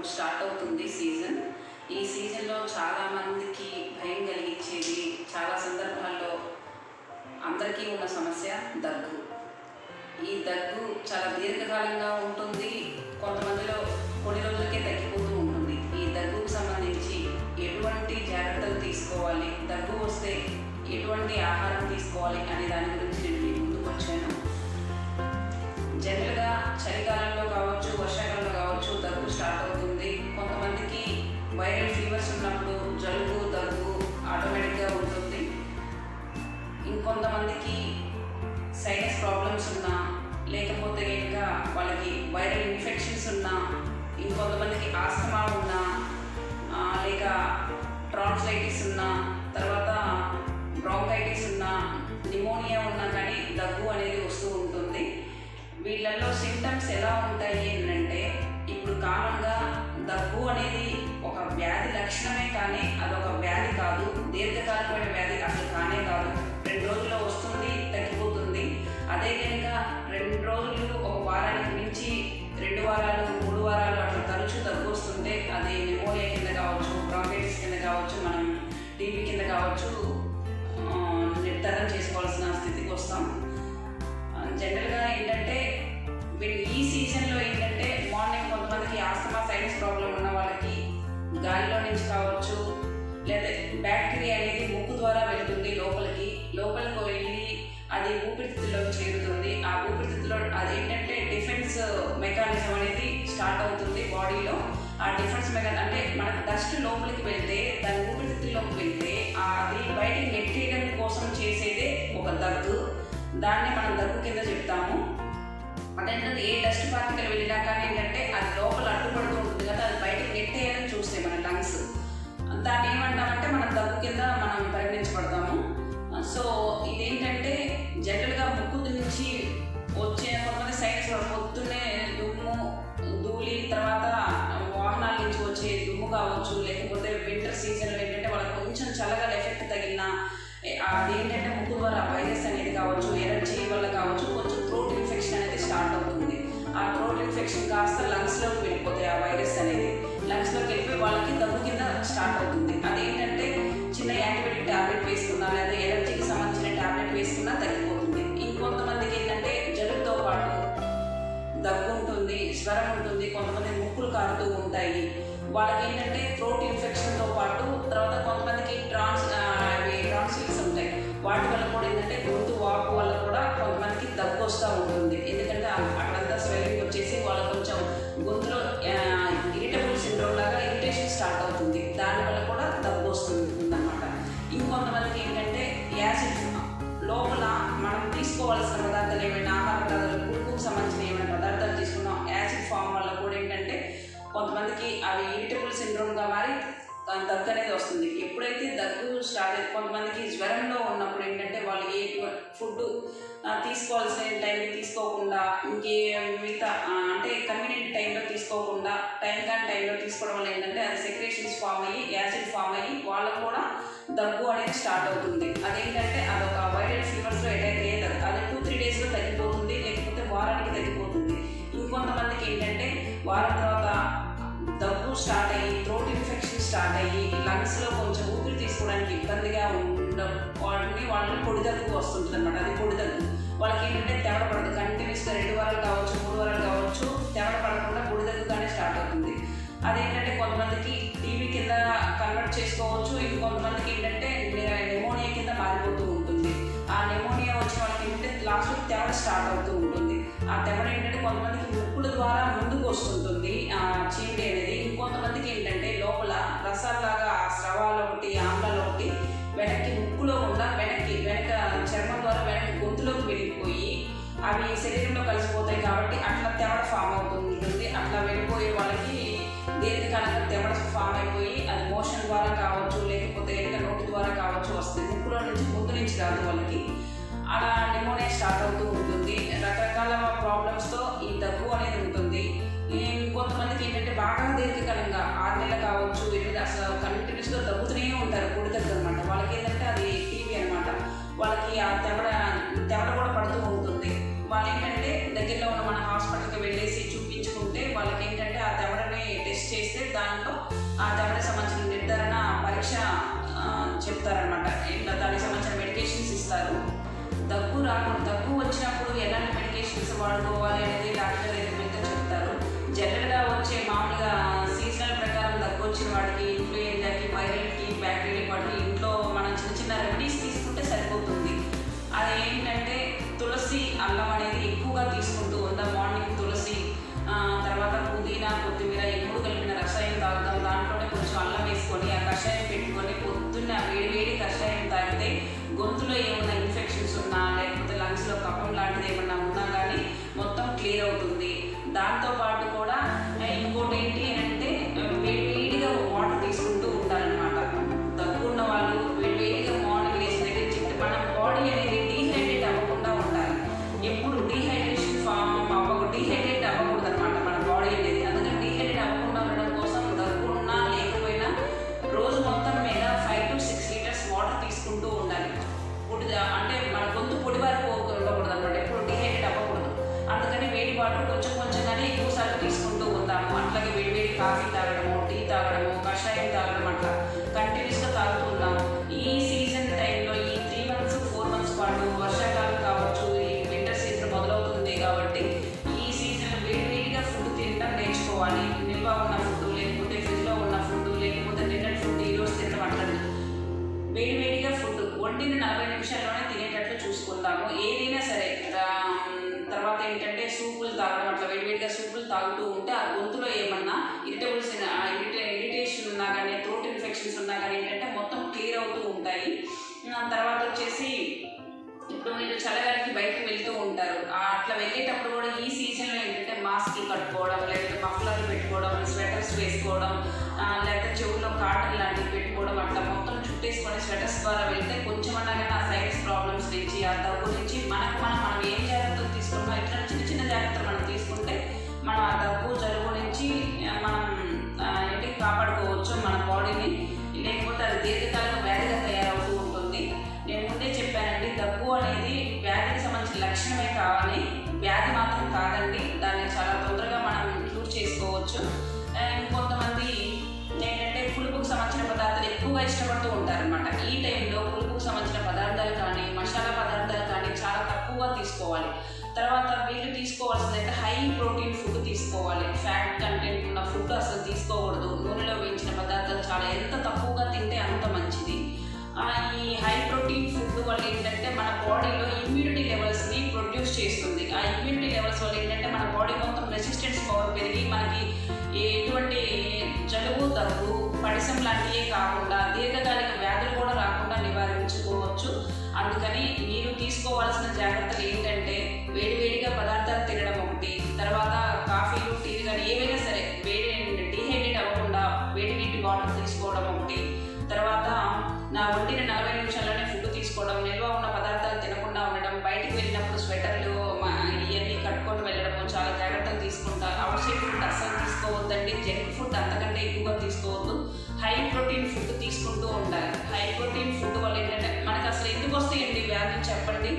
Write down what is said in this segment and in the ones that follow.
ఇప్పుడు స్టార్ట్ అవుతుంది సీజన్. ఈ సీజన్లో చాలామందికి భయం కలిగించేది, చాలా సందర్భాల్లో అందరికీ ఉన్న సమస్య దగ్గు. ఈ దగ్గు చాలా దీర్ఘకాలంగా ఉంటుంది, కొంతమందిలో కొన్ని రోజులకే తగ్గిపోతూ ఉంటుంది. ఈ దగ్గుకు సంబంధించి ఎటువంటి జాగ్రత్తలు తీసుకోవాలి, దగ్గు వస్తే ఎటువంటి ఆహారం తీసుకోవాలి అనే దాని గురించి నేను మీ ముందుకు వచ్చాను. జనరల్గా చలికాలంలో కావచ్చు, వర్షాకాలంలో కావచ్చు దగ్గు స్టార్ట్ అవుతుంది. కొంతమందికి వైరల్ ఫీవర్స్ ఉన్నప్పుడు జలుబు, దగ్గు ఆటోమేటిక్గా ఉంటుంది. ఇంకొంతమందికి సైనస్ ప్రాబ్లమ్స్ ఉన్నా, లేకపోతే ఇంకా వాళ్ళకి వైరల్ ఇన్ఫెక్షన్స్ ఉన్నా, ఇంకొంతమందికి ఆస్తమా ఉన్నా, లేక ట్రాన్స్లైటిస్ ఉన్నా, తర్వాత బ్రాంకైటిస్ ఉన్నా, నిమోనియా ఉన్నా కానీ దగ్గు అనేది వస్తూ ఉంటుంది. వీళ్ళల్లో సిమ్టమ్స్ ఎలా ఉంటాయి అంటే, ఇప్పుడు కామన్గా దగ్గు అనేది ఒక వ్యాధి లక్షణమే కానీ అదొక వ్యాధి కాదు, దీర్ఘకాలికమైన వ్యాధి అసలు కానే కాదు. 2 రోజుల్లో వస్తుంది, తగ్గిపోతుంది. అదే కనుక 2 రోజులు, ఒక వారానికి మించి 2 వారాలు, 3 వారాలు అట్లా తరచూ దగ్గు వస్తుంటే అది నిమోనియా కింద కావచ్చు, బ్రాంకైటిస్ కింద కావచ్చు, మనం టీబీ కింద కావచ్చు నిర్ధారణ చేసుకోవాల్సిన స్థితికి వస్తాం. జనరల్గా ఏంటంటే వీళ్ళు ఈ సీజన్లో ఏంటంటే మార్నింగ్ కొంతమందికి ఆస్తమా సైనస్ ప్రాబ్లం ఉన్న వాళ్ళకి గాలిలో నుంచి కావచ్చు, లేదా బ్యాక్టీరియా అనేది ముక్కు ద్వారా వెళ్తుంది లోపలికి వెళ్ళి అది ఊపిరితిత్తుల్లోకి చేరుతుంది. ఆ ఊపిరితిత్తులో అదేంటంటే డిఫెన్స్ మెకానిజం అనేది స్టార్ట్ అవుతుంది బాడీలో. ఆ డిఫెన్స్ మెకానిజం అంటే మనకు డస్ట్ లోపలికి వెళ్తే, దాని ఊపిరితిత్తుల్లోకి వెళ్తే అది బయటికి నెట్టేయడం కోసం చేసేదే ఒక దగ్గు. దాన్ని మనం దగ్గు కింద చెప్తాము. అదేంటంటే ఏ డస్ట్ పార్టికల్ వెళ్ళినా కానీ ఏంటంటే అది లోపల అడ్డుపడుతూ ఉంటుంది కదా, అది బయటకు నెట్టేయాలని చూస్తే మన లంగ్స్, దాన్ని ఏమంటామంటే మనం దగ్గు కింద మనం పరిగణించబడతాము. సో ఇదేంటంటే జనరల్గా ముక్కు నుంచి వచ్చే కొంతమంది సైనస్ పొద్దున్నే దుమ్ము, ధూళి, తర్వాత వాహనాల నుంచి వచ్చే దుమ్ము కావచ్చు, లేకపోతే వింటర్ సీజన్లో ఏంటంటే వాళ్ళకి కొంచెం చల్లగా ఎఫెక్ట్ తగిలిన అదేంటంటే ముక్కు ద్వారా వైరస్ అనేది కావచ్చు, ఎలర్జీ వల్ల కావచ్చు, కొంచెం థ్రోట్ ఇన్ఫెక్షన్ అనేది స్టార్ట్ అవుతుంది. ఆ థ్రోట్ ఇన్ఫెక్షన్ కాస్త లంగ్స్లోకి వెళ్ళిపోతాయి. ఆ వైరస్ అనేది లంగ్స్లోకి వెళ్ళిపోయి వాళ్ళకి దగ్గు కింద స్టార్ట్ అవుతుంది. అదేంటంటే చిన్న యాంటీబయాటిక్ ట్యాబ్లెట్ వేసుకున్నా, లేదా ఎలర్జీకి సంబంధించిన ట్యాబ్లెట్ వేసుకున్నా తగ్గిపోతుంది. ఇంకొంతమందికి ఏంటంటే జలుబుతో పాటు దగ్గు ఉంటుంది, జ్వరం ఉంటుంది, కొంతమంది ముక్కులు కారుతూ ఉంటాయి. వాళ్ళకి ఏంటంటే థ్రోట్ ఇన్ఫెక్షన్తో పాటు తర్వాత కొంతమందికి ట్రాన్సిల్స్ ఉంటాయి. వాటి వల్ల కూడా ఏంటంటే గొంతు వాపు వల్ల కూడా కొంతమందికి దగ్గు వస్తూ ఉంటుంది. ఎందుకంటే అక్కడంతా స్వెల్లింగ్ వచ్చేసి వాళ్ళకి కొంచెం గొంతులో ఇరిటబుల్ సిండ్రోమ్ లాగా ఇరిటేషన్ స్టార్ట్ అవుతుంది. దానివల్ల కూడా దగ్గు వస్తుందన్నమాట. ఇంకొంతమందికి ఏంటంటే యాసిడ్ లోపల మనం తీసుకోవాల్సిన పదార్థాలు ఏమైనా ఆహార పదార్థాలు, పురుగుకు సంబంధించిన ఏమైనా పదార్థాలు తీసుకున్నాం, యాసిడ్ ఫామ్ వల్ల కూడా ఏంటంటే కొంతమందికి అవి ఇరిటబుల్ సిండ్రోమ్గా మారి దగ్గు అనేది వస్తుంది. ఎప్పుడైతే దగ్గు స్టార్ట్ అయితే కొంతమందికి జ్వరంలో ఉన్నప్పుడు ఏంటంటే వాళ్ళు ఏ ఫుడ్ తీసుకోవాల్సిన టైంకి తీసుకోకుండా, ఇంకే మిగతా అంటే కన్వీనియంట్ టైంలో తీసుకోకుండా టైం కాని టైంలో తీసుకోవడం వల్ల ఏంటంటే అది సెక్రేషన్స్ ఫామ్ అయ్యి, యాసిడ్ ఫామ్ అయ్యి వాళ్ళకు కూడా దగ్గు అనేది స్టార్ట్ అవుతుంది. అదేంటంటే అదొక వైరల్ ఫీవర్స్లో అటాక్ అయ్యేది. అది 2-3 డేస్లో తగ్గిపోతుంది, లేకపోతే వారానికి తగ్గిపోతుంది. ఇంకొంతమందికి ఏంటంటే వారం తర్వాత దగ్గు స్టార్ట్ అయ్యి, థ్రోట్ ఇన్ఫెక్షన్ స్టార్ట్ అయ్యి, లంగ్స్లో కొంచెం ఊపిరి తీసుకోవడానికి ఇబ్బందిగా ఉండడం వాళ్ళని పొడి దగ్గు వస్తుంటుంది అనమాట. అది పొడి దగ్గు. వాళ్ళకి ఏంటంటే తెవడ పడదు, కంటిన్యూస్గా 2 వారాలు కావచ్చు, 3 వారాలు కావచ్చు, తెవడ పడకుండా పొడి దగ్గుగానే స్టార్ట్ అవుతుంది. అదేంటంటే కొంతమందికి టీబీ కింద కన్వర్ట్ చేసుకోవచ్చు, ఇంకొంతమందికి ఏంటంటే నిమోనియా కింద మారిపోతూ ఉంటుంది. ఆ నిమోనియా వచ్చిన వాళ్ళకి ఏంటంటే లాస్ట్లో తెవడ స్టార్ట్ అవుతూ ఉంటుంది. ఆ తెవడ ఏంటంటే కొంతమందికి ముక్కుల ద్వారా ముందుకు వస్తుంటుంది ఆ చీమిడి అనేది. ఇంకొంతమందికి ఏంటంటే లోపల రసాల్లాగా ఆ స్రవాలు ఒకటి, ఆమ్లాలు ఒకటి వెనక్కి ముక్కులో కూడా వెనక చర్మం ద్వారా వెనక్కి గొంతులోకి వెళ్ళిపోయి అవి శరీరంలో కలిసిపోతాయి. కాబట్టి అట్లా తెవడ ఫామ్ అవుతుంటుంది. అట్లా వెళ్ళిపోయే వాళ్ళకి దీర్ఘకాలంగా తెవడ ఫామ్ అయిపోయి అది మోషన్ ద్వారా కావచ్చు, లేకపోతే ఇంకా నోటి ద్వారా కావచ్చు వస్తుంది. ముక్కులో నుంచి, గొంతు నుంచి కాదు వాళ్ళకి. అలా నిమోనియా స్టార్ట్ అవుతూ ఉంటుంది. రకరకాల ప్రాబ్లమ్స్తో ఈ దగ్గు అనేది ఉంటుంది. ఇంకొంతమందికి ఏంటంటే బాగా దీర్ఘకాలంగా 6 నెలలు కావచ్చు, 8 అసలు కంటిన్యూస్గా దగ్గుతూనే ఉంటారు, పొడి దగ్గు అనమాట. వాళ్ళకి ఏంటంటే అది టీబీ అనమాట. వాళ్ళకి ఆ తెవడ కూడా పడుతూ ఉంటుంది. వాళ్ళు ఏంటంటే దగ్గరలో ఉన్న మన హాస్పిటల్కి వెళ్ళేసి చూపించుకుంటే వాళ్ళకి ఏంటంటే ఆ తెవడని టెస్ట్ చేస్తే కాకుండా దగ్గు వచ్చినప్పుడు ఎలాంటి మెడికేషన్స్ వాడుకోవాలి అనేది డాక్టర్ అయితే చెప్తారు. జనరల్గా వచ్చే మామూలుగా సీజనల్ ప్రకారం దగ్గు వచ్చిన వాటికి ఇన్ఫ్లుయెంజాకి, వైరల్కి, బ్యాక్టీరియా వాటికి ఇంట్లో మనం చిన్న చిన్న రెమెడీస్ తీసుకుంటే సరిపోతుంది. అది ఏంటంటే తులసి, అల్లం అనేది ఎక్కువగా తీసుకుంటూ ఉందాం. మార్నింగ్ తులసి, తర్వాత పుదీనా, కొత్తిమీర ఎప్పుడు కలిపిన రసాయనం తాగుతాం. దాంట్లోనే కొంచెం అల్లం వేసుకొని ఆ కషాయం పెట్టుకొని పొద్దున్న వేడి కషాయం తాగితే గొంతులో ఏమన్నా ఇన్ఫెక్షన్స్ ఉన్నా లేకపోతే లంగ్స్లో కఫం లాంటిది ఏమన్నా ఉన్నా కానీ మొత్తం క్లియర్ అవుతుంది. దాంతోపాటు కూడా ఇంకోటి ఏంటి అంటే వేడిగా వాటర్ తీసుకుంటూ ఉండాలన్నమాట. దగ్గు ఉన్న వాళ్ళు వేడిగా మార్నింగ్ లేచిన దగ్గర చెట్టు మన బాడీ అనేది డీహైడ్రేట్ అవ్వకుండా ఉండాలి. ఎప్పుడు డీహైడ్రేట్ అవ్వకూడదు అనమాట మన బాడీ అనేది. అందుకని డీహైడ్రేట్ అవ్వకుండా ఉండడం కోసం దగ్గు ఉన్నా లేకపోయినా రోజు మొత్తం మీద 5 to 6 లీటర్స్ వాటర్ తీసుకుంటూ ఉండాలి. అంటే మన గొంతు పొడివారికి ఉండకూడదు అనమాట, ఎప్పుడు డీహైడ్రేట్ అవ్వకూడదు. అందుకని వేడి వాటర్ కొంచెంగానే ఎక్కువసార్లు తీసుకుంటూ ఉంటాము. అట్లాగే వేడి కాఫీ తాగడము, టీ తాగడము, కషాయం తాగడం అట్లా కంటిన్యూస్గా తాగుతూ ఉన్నాము. ఈ సీజన్ టైంలో ఈ 3 months 4 months పాటు వర్షాకాలం కావచ్చు, ఈ వింటర్ సీజన్ మొదలవుతుంది కాబట్టి ఈ సీజన్ వేడిగా ఫుడ్ తినడం నేర్చుకోవాలి. నిల్వ ఉన్న ఫుడ్ లేకపోతే ఫ్రిడ్జ్లో ఉన్న ఫుడ్ లేకపోతే నిన్నటి ఫుడ్ ఈరోజు తినడం అట్లా వేడిగా ఫుడ్ వండిన 40 నిమిషాల్లోనే తినేటట్లు చూసుకుందాము. ఏదైనా సరే తర్వాత ఏంటంటే సూపులు తాగడం, అట్లా వేడిగా సూపులు తాగుతూ ఉంటే ఆ గొంతులో ఏమన్నా ఇరిటేషన్ ఉన్నా కానీ, థ్రోట్ ఇన్ఫెక్షన్స్ ఉన్నా కానీ ఏంటంటే మొత్తం క్లియర్ అవుతూ ఉంటాయి. తర్వాత వచ్చేసి ఇప్పుడు మీరు చల్లగాలికి బయటకు వెళ్తూ ఉంటారు. అట్లా వెళ్ళేటప్పుడు కూడా ఈ సీజన్లో ఏంటంటే మాస్క్లు కట్టుకోవడం, లేకపోతే మఫ్లర్లు పెట్టుకోవడం, స్వెటర్స్ వేసుకోవడం, లేకపోతే చెవుల్లో కాటన్ లాంటివి పెట్టుకోవడం, అట్లా మొత్తం చుట్టేసుకొని స్వెటర్స్ ద్వారా వెళ్తే కొంచెం అన్నా కానీ ఆ సైనస్ ప్రాబ్లమ్స్ నుంచి, ఆ దగ్గు నుంచి మనం ఏం జాగ్రత్తలు తీసుకున్నామో ఇట్లా చిన్న జాగ్రత్తలు మనం తీసుకుంటే మనం ఆ దగ్గు, జలుబు నుంచి మనం కాపాడుకోవచ్చు మన బాడీని. లేకపోతే అది దీర్ఘకాలిక వ్యాధిగా తయారవుతూ ఉంటుంది. నేను ముందే చెప్పానండి, దగ్గు అనేది వ్యాధికి సంబంధించిన లక్షణమే కావాలి, వ్యాధి మాత్రం కాదండి. దాన్ని చాలా తొందరగా మనం క్యూర్ చేసుకోవచ్చు. కొంతమంది ఏంటంటే పులుపుకు సంబంధించిన పదార్థాలు ఎక్కువగా ఇష్టపడుతూ ఉంటారనమాట. ఈ టైంలో పులుపుకు సంబంధించిన పదార్థాలు కానీ, మసాలా పదార్థాలు కానీ చాలా తక్కువగా తీసుకోవాలి. తర్వాత వీళ్ళు తీసుకోవాల్సిందైతే హై ప్రోటీన్ ఫుడ్ తీసుకోవాలి. ఫ్యాట్ కంటెంట్ ఉన్న ఫుడ్ అసలు తీసుకోకూడదు. నూనెలో వేయించిన పదార్థాలు చాలా ఎంత తక్కువగా తింటే అంత మంచిది. ఈ హై ప్రోటీన్ ఫుడ్ వల్ల ఏంటంటే మన బాడీలో ఇమ్యూనిటీ లెవెల్స్ని ప్రొడ్యూస్ చేస్తుంది. ఆ ఇమ్యూనిటీ లెవెల్స్ వల్ల ఏంటంటే మన బాడీ మొత్తం రెసిస్టెన్స్ పవర్ పెరిగి మనకి ఎటువంటి జలుబు, దగ్గు, పడిసం లాంటివే కాకుండా దీర్ఘకాలిక వ్యాధులు కూడా రాకుండా నివారించుకోవచ్చు. అందుకని మీరు తీసుకోవాల్సిన జాగ్రత్తలు ఏంటంటే వేడిగా పదార్థాలు తినడం ఒకటి, తర్వాత కాఫీలు, టీలు కానీ ఏవైనా సరే డీహైడ్రేట్ అవ్వకుండా వేడి నీటి వాటర్ తీసుకోవడం ఒకటి, తర్వాత వండిన 40 నిమిషాల్లోనే ఫుడ్ తీసుకోవడం, నిల్వ ఉన్న పదార్థాలు తినకుండా ఉండడం, బయటికి వెళ్ళినప్పుడు స్వెటర్లు ఇవన్నీ కట్టుకొని వెళ్ళడము చాలా జాగ్రత్తలు తీసుకుంటారు. అవుట్ సైడ్ ఫుడ్ అస్సలు తీసుకోవద్దండి. జంక్ ఫుడ్ అంతకంటే ఎక్కువగా తీసుకోవద్దు. హై ప్రోటీన్ ఫుడ్ తీసుకుంటూ ఉండాలి. హై ప్రోటీన్ ఫుడ్ వల్ల ఏంటంటే మనకు అసలు ఎందుకు వస్తాయండి వ్యాధులు చెప్పండి?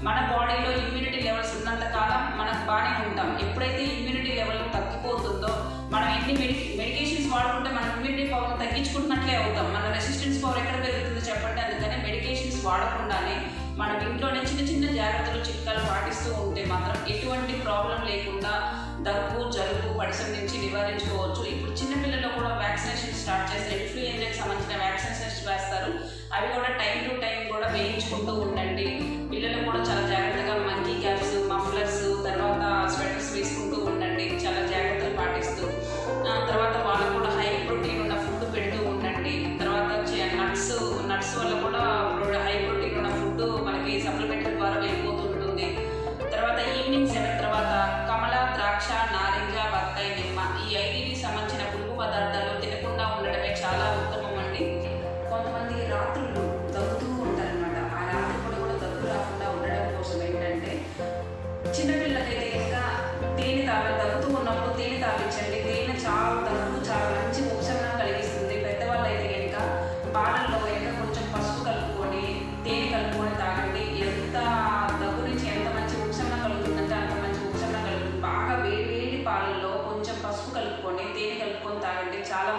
మన బాడీలో ఇమ్యూనిటీ లెవెల్స్ ఉన్నంత కాలం మనకు బాగానే ఉంటాం. ఎప్పుడైతే ఇమ్యూనిటీ లెవెల్ తగ్గిపోతుందో మనం ఎన్ని మెడికేషన్స్ వాడుకుంటే మనం ఇమ్యూనిటీ పవర్ తగ్గించుకుంటున్నట్లే అవుతాం. మన రెసిస్టెన్స్ పవర్ ఎక్కడ పెరుగుతుందో చెప్పండి. అందుకని మెడికేషన్స్ వాడకుండానే మనం ఇంట్లోనే చిన్న జాగ్రత్తలు, చిట్కాలు పాటిస్తూ ఉంటే మాత్రం ఎటువంటి ప్రాబ్లం లేకుండా దగ్గు, జలుబు, పడిసం నుంచి నివారించుకోవచ్చు. ఇప్పుడు చిన్నపిల్లల్లో కూడా వ్యాక్సినేషన్ స్టార్ట్ చేస్తారు. ఇన్ఫ్లుయెంజాకి సంబంధించిన వ్యాక్సినేషన్స్ వేస్తారు. అవి కూడా టైం టు టైం కూడా వేయించుకుంటూ ఉండండి. పిల్లలు కూడా చాలా జాగ్రత్తగా మంకీ క్యాప్స్, మఫ్లర్స్, తర్వాత స్వెటర్స్ వేసుకుంటూ ఉండండి చాలా జాగ్రత్తలు పాటిస్తూ. తర్వాత వాళ్ళకు కూడా హై ప్రోటీన్ ఉన్న ఫుడ్ పెడుతూ ఉండండి. తర్వాత నట్స్ వల్ల కూడా హై ప్రోటీన్ ఉన్న ఫుడ్ మనకి సప్లిమెంటరీ ద్వారా వెళ్ళిపోతూ ఉంటుంది. తర్వాత ఈవినింగ్ 7 తర్వాత కమల, ద్రాక్ష, నారింజ, బత్తాయి, నిమ్మ ఈ 5కి సంబంధించిన పులుపు పదార్థాలు తినకుండా ఉండడమే చాలా ఉత్తమం అండి. కొంతమంది రాత్రులు దగ్గుతూ ఉంటారనమాట. ఆ రాత్రి కూడా దగ్గు రాకుండా ఉండడం కోసమే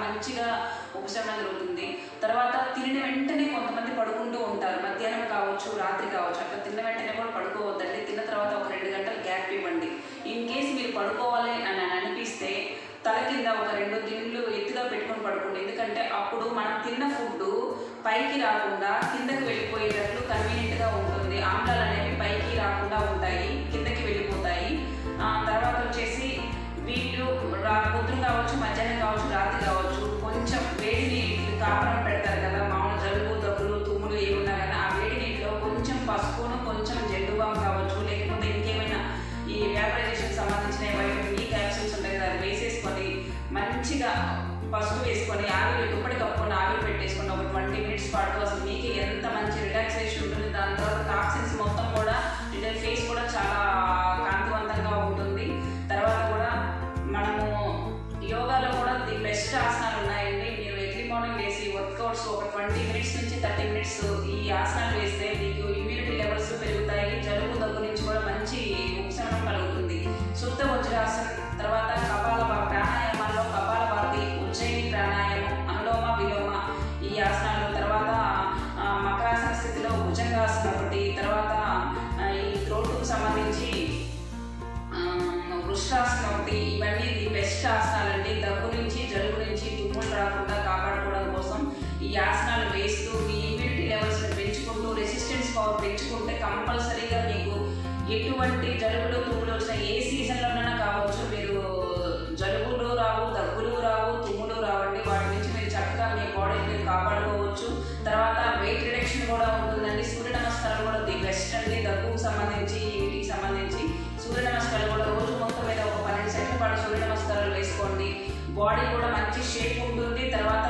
మంచిగా ఉపశమనం దొరుకుతుంది. తర్వాత తినిన వెంటనే కొంతమంది పడుకుంటూ ఉంటారు, మధ్యాహ్నం కావచ్చు రాత్రి కావచ్చు, అట్లా తిన్న వెంటనే కూడా పడుకోవద్దండి. తిన్న తర్వాత ఒక 2 గంటలు గ్యాప్ ఇవ్వండి. ఇన్ కేస్ మీరు పడుకోవాలి అని అనిపిస్తే తల కింద ఒక 2 దిండ్లు ఎత్తుగా పెట్టుకొని పడుకోండి. ఎందుకంటే అప్పుడు మనం తిన్న ఫుడ్ పైకి రాకుండా కిందకి వెళ్ళిపోయేటట్లు కన్వీనియంట్గా ఉంటుంది. ఆమ్లాలు అనేవి పైకి రాకుండా ఉంటాయి, కిందకి వెళ్ళిపోతాయి. తర్వాత వచ్చేసి వీళ్ళు పొద్దున కావచ్చు, మధ్యాహ్నం కావచ్చు, రాత్రి కావచ్చు కొంచెం వేడి నీళ్ళు కాపరం పెడతారు కదా, మామూలు జలుబు దగ్గులు తుమ్ములు ఏమున్నా కానీ ఆ వేడి నీటిలో కొంచెం పసుపును, కొంచెం జెండు బామ్ కావచ్చు, లేకపోతే ఇంకేమైనా ఈ వ్యాపరైజేషన్ సంబంధించిన వైటమిన్ ఈ క్యాప్సూల్స్ ఉంటాయి కదా, అది వేసేసుకొని మంచిగా పసుపు వేసుకొని ఆవిరి దుప్పటి కప్పుకొని ఆవిరి పెట్టేసుకొని ఒక 20 మినిట్స్ పాటు అసలు మీకు ఎంత మంచి రిలాక్సేషన్ ఉంటుంది. దాని తర్వాత టాక్సిన్స్ మొత్తం కూడా ఫేస్ కూడా చాలా కాంతివంతంగా ఉంటుంది. తర్వాత కూడా మనము యోగాలో కూడా ది బెస్ట్ ఆసనాలు ఉన్నాయండి. మీరు ఎర్లీ మార్నింగ్ వేసి వర్కౌట్స్ ఒక 20 మినిట్స్ నుంచి 30 మినిట్స్ ఈ ఆసనాలు వేస్తే మీకు ఇమ్యూనిటీ లెవెల్స్ పెరుగుతాయి. జలుబు దగ్గు నుంచి కూడా మంచి ఉపశమనం కలుగుతుంది. సుప్త వజ్రాసనం, తర్వాత ప్రాణాయామాల్లో కపాలభాతి, ఉజ్జయిని ప్రాణాయామం, అనులోమ విలోమ ఈ ఆసనాలు, తర్వాత మకరాసన స్థితిలో భుజంగాసనం ఒకటి, తర్వాత ఈ త్రోటుకు సంబంధించి వృష్టాసనం ఒకటి. ఇవన్నీ ది బెస్ట్ ఆసనాలు అండి. దగ్గు నుంచి జలుబు నుంచి తుమ్ములు రాకుండా కాపాడుకోవడం కోసం ఈ ఆసనాలు వేస్తూ మీ ఇమ్యూనిటీ లెవెల్స్ని పెంచుకుంటూ రెసిస్టెన్స్ పవర్ పెంచుకుంటే కంపల్సరీగా మీకు ఎటువంటి జలుబులు తుమ్ములు వచ్చినా ఏ సీజన్లోనైనా కావచ్చు, మీరు జలుబులు రావు, దగ్గులు రావు, తుమ్ములు రావండి. వాటి నుంచి మీరు చక్కగా మీ బాడీని మీరు కాపాడుకోవచ్చు. తర్వాత వెయిట్ రిడక్షన్ కూడా ఉంటుందండి. సూర్య నమస్కారాలు కూడా ది బెస్ట్ అండి. దగ్గుకు సంబంధించి వీటికి సంబంధించి సూర్య నమస్కారాలు కూడా రోజు మొత్తం మీద ఒక 12 సెకండ్ల పాటు సూర్య నమస్కారాలు వేసుకోండి. బాడీ కూడా మంచి షేప్ ఉంటుంది. తర్వాత